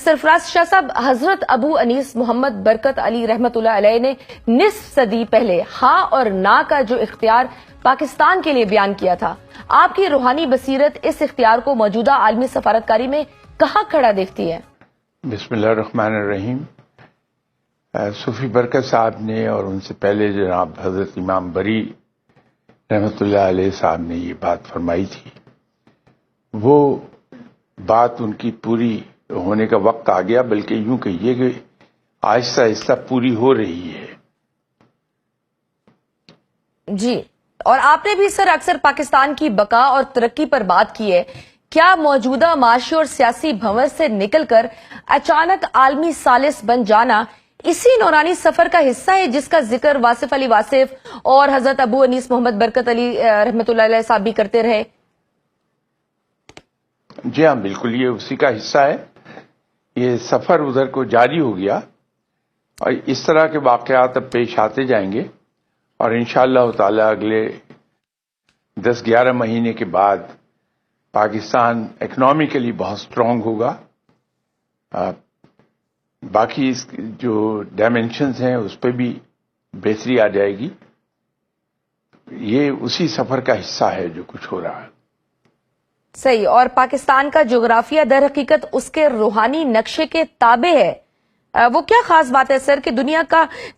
سرفراز شاہ صاحب، حضرت ابو انیس محمد برکت علی رحمت اللہ علیہ نے نصف صدی پہلے ہاں اور نہ کا جو اختیار پاکستان کے لیے بیان کیا تھا، آپ کی روحانی بصیرت اس اختیار کو موجودہ عالمی سفارتکاری میں کہاں کھڑا دیکھتی ہے؟ بسم اللہ الرحمن الرحیم۔ صوفی برکت صاحب نے اور ان سے پہلے جناب حضرت امام بری رحمت اللہ علیہ صاحب نے یہ بات فرمائی تھی، وہ بات ان کی پوری ہونے کا وقت آ گیا، بلکہ یوں کہیے کہ آہستہ آہستہ پوری ہو رہی ہے۔ جی، اور آپ نے بھی سر اکثر پاکستان کی بقا اور ترقی پر بات کی ہے۔ کیا موجودہ معاشی اور سیاسی بھنور سے نکل کر اچانک عالمی ثالث بن جانا اسی نورانی سفر کا حصہ ہے جس کا ذکر واصف علی واصف اور حضرت ابو انیس محمد برکت علی رحمت اللہ علیہ صاحب بھی کرتے رہے؟ جی ہاں، بالکل یہ اسی کا حصہ ہے۔ یہ سفر ادھر کو جاری ہو گیا اور اس طرح کے واقعات اب پیش آتے جائیں گے، اور انشاءاللہ تعالی اگلے 10-11 مہینے کے بعد پاکستان اکنامکلی بہت سٹرونگ ہوگا۔ باقی اس جو ڈائمینشنز ہیں اس پہ بھی بہتری آ جائے گی۔ یہ اسی سفر کا حصہ ہے جو کچھ ہو رہا ہے۔ صحیح، اور پاکستان کا جغرافیہ در حقیقت اس کے روحانی نقشے کے تابع ہے۔ وہ کیا خاص بات ہے سر کہ دنیا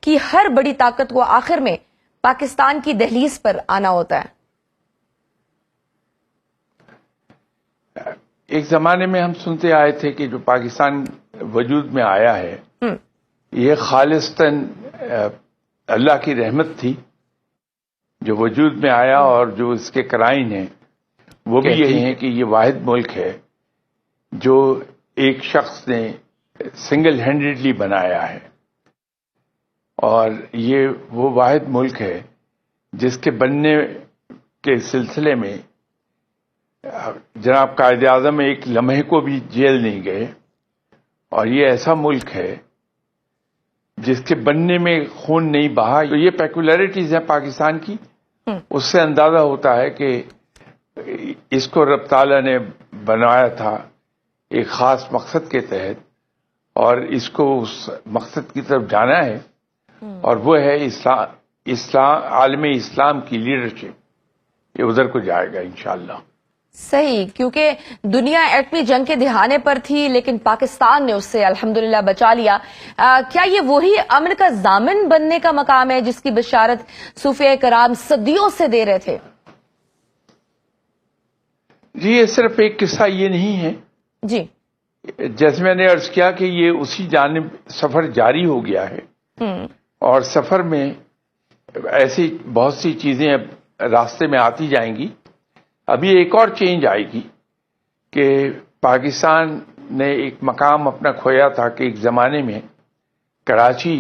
کی ہر بڑی طاقت کو آخر میں پاکستان کی دہلیز پر آنا ہوتا ہے؟ ایک زمانے میں ہم سنتے آئے تھے کہ جو پاکستان وجود میں آیا ہے یہ خالصتاً اللہ کی رحمت تھی جو وجود میں آیا، اور جو اس کے قرائن ہیں وہ بھی یہی ہیں کہ یہ واحد ملک ہے جو ایک شخص نے سنگل ہینڈڈلی بنایا ہے، اور یہ وہ واحد ملک ہے جس کے بننے کے سلسلے میں جناب قائد اعظم ایک لمحے کو بھی جیل نہیں گئے، اور یہ ایسا ملک ہے جس کے بننے میں خون نہیں بہا۔ یہ پیکولیرٹیز ہیں پاکستان کی، اس سے اندازہ ہوتا ہے کہ اس کو رب تعالیٰ نے بنایا تھا ایک خاص مقصد کے تحت، اور اس کو اس مقصد کی طرف جانا ہے، اور وہ ہے عالم اسلام کی لیڈرشپ۔ یہ ادھر کو جائے گا انشاءاللہ۔ صحیح، کیونکہ دنیا ایٹمی جنگ کے دہانے پر تھی لیکن پاکستان نے اس سے الحمدللہ بچا لیا۔ کیا یہ وہی امن کا ضامن بننے کا مقام ہے جس کی بشارت صوفیاء کرام صدیوں سے دے رہے تھے؟ جی، یہ صرف ایک قصہ یہ نہیں ہے۔ جی، جیسے میں نے عرض کیا کہ یہ اسی جانب سفر جاری ہو گیا ہے، اور سفر میں ایسی بہت سی چیزیں اب راستے میں آتی جائیں گی۔ ابھی ایک اور چینج آئے گی کہ پاکستان نے ایک مقام اپنا کھویا تھا کہ ایک زمانے میں Karachi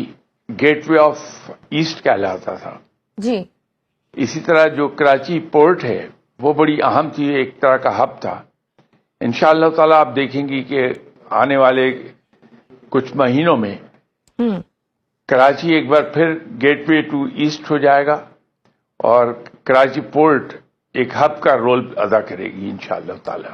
gateway of east کہلاتا تھا۔ جی، اسی طرح جو کراچی پورٹ ہے وہ بڑی اہم تھی، ایک طرح کا ہب تھا۔ انشاءاللہ تعالی آپ دیکھیں گی کہ آنے والے کچھ مہینوں میں کراچی ایک بار پھر گیٹ وے ٹو ایسٹ ہو جائے گا، اور کراچی پورٹ ایک ہب کا رول ادا کرے گی انشاءاللہ تعالی۔